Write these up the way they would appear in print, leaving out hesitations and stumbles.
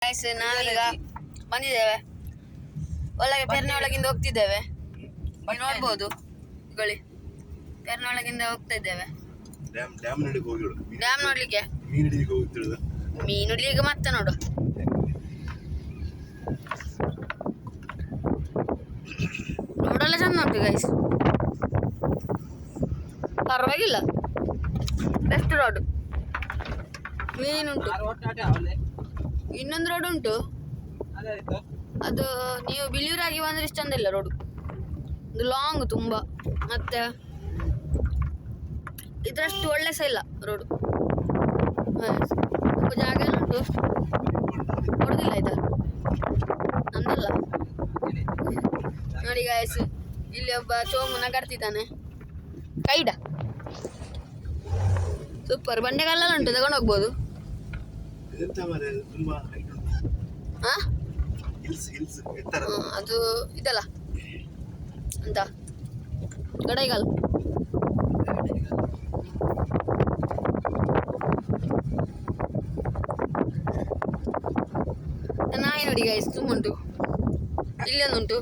Guys ನಾವೀಗ ಬಂದಿದ್ದೇವೆ, ಒಳಗೆ ಪೆರ್ನೆ ಒಳಗಿಂದ ಹೋಗ್ತಿದ್ದೇವೆ. ನೀವು ನೋಡ್ಬೋದು ಗೋಳಿ ಪೆರ್ನೆ ಒಳಗಿಂದ ಹೋಗ್ತಾ ಇದ್ದೇವೆ. ಡ್ಯಾಮ್ ನೋಡ್ಲಿಕ್ಕೆ ಮೀನು ಹಿಡಿಲಿಕ್ಕೆ ಮತ್ತೆ ನೋಡು. ನೋಡಲ್ಲ ಚಂದ ಉಂಟು ಗೈಸ್, ಪರವಾಗಿಲ್ಲ, ಬೆಸ್ಟ್ ರೋಡ್. ಮೀನುಂಟು, ಇನ್ನೊಂದು ರೋಡ್ ಉಂಟು, ಅದು ನೀವು ಬಿಳಿಯೂರಾಗಿ ಬಂದ್ರೆ ಇಷ್ಟ ಚಂದ ಇಲ್ಲ ರೋಡು, ಇದು ಲಾಂಗ್ ತುಂಬ, ಮತ್ತೆ ಇದರಷ್ಟು ಒಳ್ಳೆ ಸಹ ಇಲ್ಲ ರೋಡು. ಸ್ವಲ್ಪ ಜಾಗ ಎಲ್ಲ ಉಂಟು, ನೋಡುದಿಲ್ಲ ಆಯ್ತಾ, ನಮ್ದಲ್ಲ. ನೋಡಿ ಗಾಯಸ್, ಇಲ್ಲಿ ಒಬ್ಬ ಚೋಮು ನಗಾಡ್ತಿದ್ದಾನೆ, ಕೈಡ ಸೂಪರ್. ಬಂಡೆಗಲ್ಲೆಲ್ಲ ಉಂಟು, ತಗೊಂಡು ಹೋಗ್ಬೋದು. ಅದು ಇದಲ್ಲ ಅಂತ ಗಡೈಗಾಲ್. ನಾಯಿ ನೋಡಿ ಗೈಸ್, ತುಂಬ ಉಂಟು, ಇಲ್ಲೊಂದುಂಟು.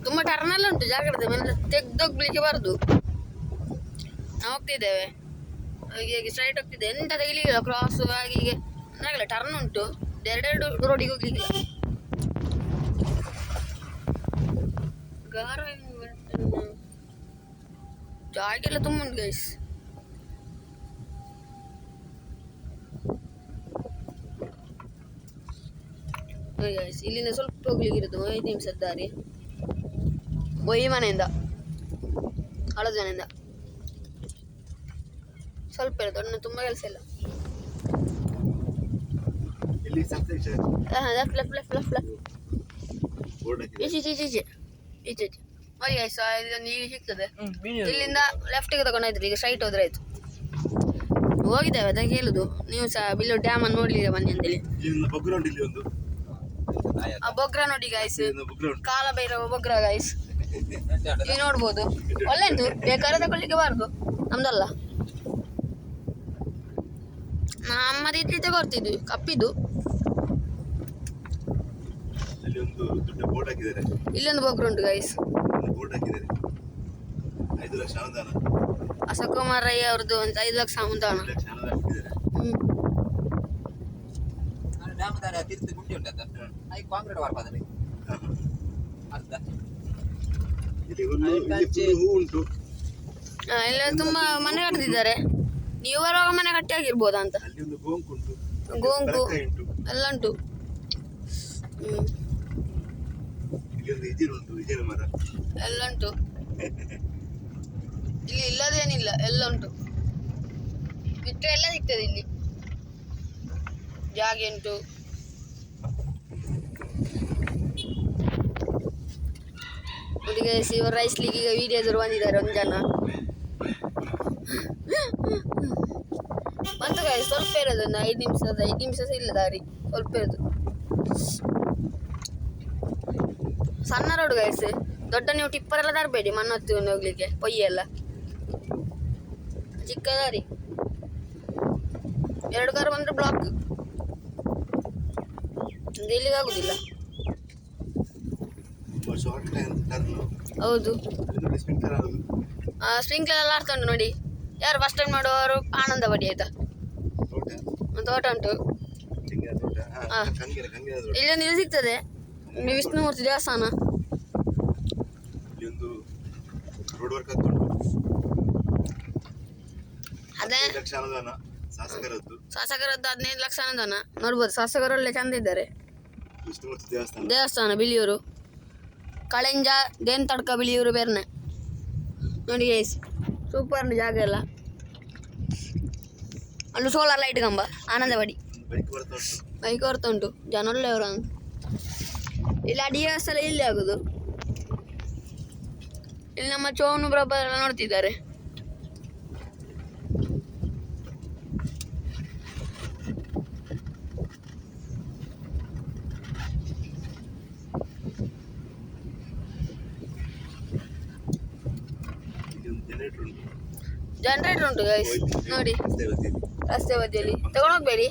ತುಂಬ ಟರ್ನೆಲ್ಲ ಉಂಟು, ಜಾಗ್ರತೆ, ಮೇಲೆ ತೆಗ್ದೋಗ್ಲಿಕ್ಕೆ ಬಾರ್ದು. ನಾವು ಹೋಗ್ತಿದ್ದೇವೆ, ಹೀಗೆ ಸ್ಟ್ರೈಟ್ ಹೋಗ್ತಿದ್ದೆ, ಎಂತ ತೆಗಿಲಿಕ್ಕಿಲ್ಲ, ಕ್ರಾಸ್ ಆಗಿ ಹೀಗೆ ಆಗಿಲ್ಲ, ಟರ್ನ್ ಉಂಟು, ಎರಡೆರಡು ರೋಡಿಗೆ ಹೋಗ್ಲಿಕ್ಕಿಲ್ಲ. ಗಾರ ಜಾಗ ಎಲ್ಲ ತುಂಬ ಉಂಟು ಗೈಸ್. ಇಲ್ಲಿಂದ ಸ್ವಲ್ಪ ಹೋಗ್ಲಿಕ್ಕೆ ಇರೋದು 5 ನಿಮಿಷದ ದಾರಿ, ಬೊಯ್ಯಿ ಮನೆಯಿಂದ, ಹಳದ ಮನೆಯಿಂದ ಸ್ವಲ್ಪ ಇರೋದು, ಅನ್ನ ತುಂಬ ಕೆಲಸ ಇಲ್ಲ. ಈಗ ಸಿಗ್ತದೆ, ಇಲ್ಲಿಂದ ಲೆಫ್ಟಿಗೆ ತಗೊಂಡಾಯ್ತು, ಈಗ ಸ್ಟ್ರೈಟ್ ಹೋದ್ರೆ ಆಯ್ತು. ಹೋಗಿದ್ದೇವೆ, ಅದಕ್ಕೆ ಹೇಳುದು, ನೀವು ಸಹ ಬಿಲ್ಲು ಡ್ಯಾಮ್ ಅನ್ನು ನೋಡ್ಲಿಕ್ಕೆ ಬನ್ನಿ ಅಂತೇಳಿ. ಆ ಬೊಗ್ರ ನೋಡಿ ಗಾಯ್ಸ್, ಕಾಲಭೈರವ ಬೊಗ್ರ ಗಾಯ್ಸ್, ನೀವು ನೋಡ್ಬೋದು. ಒಳ್ಳೆ ಉಂಟು, ಬೇಕಾದ್ರೆ ತಗೊಳ್ಳಿಕ್ಕೆ ಬಾರ್ದು, ನಮ್ದಲ್ಲ. ನಮ್ಮದು ಇಡ್ಲಿ ತಗೊಳ್ತಿದ್ವಿ, ಕಪ್ಪಿದ್ದು. ಇಲ್ಲೊಂದು ಬೊಗ್ರ ಉಂಟು ಗಾಯ್ಸ್, ಅಶೋಕುಮಾರ್ ರೈ ಅವ್ರದ್ದು ಒಂದು 5 ಲಕ್ಷ ಅನುದಾನ. ಇಲ್ಲ ತುಂಬಾ ಮನೆ ಕಟ್ಟಿದ್ದಾರೆ, ನೀವು ಬರುವಾಗ ಮನೆ ಕಟ್ಟಿ ಆಗಿರ್ಬೋದಾ ಅಂತ. ಗೋಂಕು ಎಲ್ಲ ಉಂಟು. ಎಲ್ಲ ಉಂಟು, ಇಲ್ಲಿ ಇಲ್ಲದೇನಿಲ್ಲ, ಎಲ್ಲ ಉಂಟು, ಬಿಟ್ಟು ಎಲ್ಲ ಸಿಗ್ತದೆ ಇಲ್ಲಿ, ಜಾಗ ಉಂಟು. ಹುಡುಗ ಇವರು ರೈಸ್ ಲೀಗ್ ಈಗ ವಿಡಿಯೋದವರು ಬಂದಿದ್ದಾರೆ, ಒಂದು ಜನ ಬಂತು ಗಾಯ್ಸ್. ಸ್ವಲ್ಪ ಇರೋದು, ಒಂದು 5 ನಿಮಿಷ ಸಹ ಇಲ್ಲ ದಾರಿ, ಸ್ವಲ್ಪ ಇರೋದು. ಸಣ್ಣ ರೋಡ್ ಗಾಯ್ಸ್, ದೊಡ್ಡ ನೀವು ಟಿಪ್ಪರೆಲ್ಲ ತರಬೇಡಿ, ಮಣ್ಣು ಹೊತ್ಕೊಂಡು ಹೋಗ್ಲಿಕ್ಕೆ, ಪೊಯ್ಯ ಎಲ್ಲ. ಚಿಕ್ಕ ದಾರಿ, 2 ಕಾರು ಬಂದ್ರೆ ಬ್ಲಾಕ್, ಇಲ್ಲಿಗೆ ಆಗುದಿಲ್ಲ. ಹೌದು, ಸ್ಪ್ರಿಂಕ್ಲರ್ ಎಲ್ಲ ಆಡ್ತಾ ಉಂಟು ನೋಡಿ. ಯಾರು ಫಸ್ಟ್ ಟೈಮ್ ಮಾಡುವವರು ಆನಂದವಾಡಿ ಆಯ್ತಾ, ತೋಟ ಉಂಟು. ಇಲ್ಲೊಂದು ಇದು ಸಿಗ್ತದೆ, ವಿಷ್ಣುಮೂರ್ತಿ ದೇವಸ್ಥಾನ. ಅದೇ ಶಾಸಕರದ್ದು 15 ಲಕ್ಷ ಅನುದಾನ. ನೋಡ್ಬೋದು, ಶಾಸಕರು ಒಳ್ಳೆ ಚಂದ ಇದ್ದಾರೆ. ದೇವಸ್ಥಾನ ಬಿಳಿಯೂರು, ಕಳೆಂಜ ದೇನ್ ತಡ್ಕ ಬಿಳಿಯೂರು ಬೆರ್ನೆ ನೋಡಿ ಗೈಸ್, ಸೂಪರ್ ಜಾಗ ಎಲ್ಲ. ಅಲ್ಲಿ ಸೋಲಾರ್ ಲೈಟ್ ಕಂಬ, ಆನಂದವಾಡಿ ಬೈಕ್ ಬರ್ತಾ ಉಂಟು, ಜನ ಒಳ್ಳೆಯವರು. ಇಲ್ಲಿ ಅಡಿಗೆ ಎಲ್ಲ ಇಲ್ಲಿ ಆಗೋದು. ಇಲ್ಲಿ ನಮ್ಮ ಚೋನು ಬ್ರಬ್ಬರ್ ಎಲ್ಲ ನೋಡ್ತಿದ್ದಾರೆ. ಜನರೇಟರ್ ಉಂಟು ಗೈಸ್ ನೋಡಿ ರಸ್ತೆ ಬದಿಯಲ್ಲಿ ತಗೊಂಡೋಗ್ಬೇಡಿ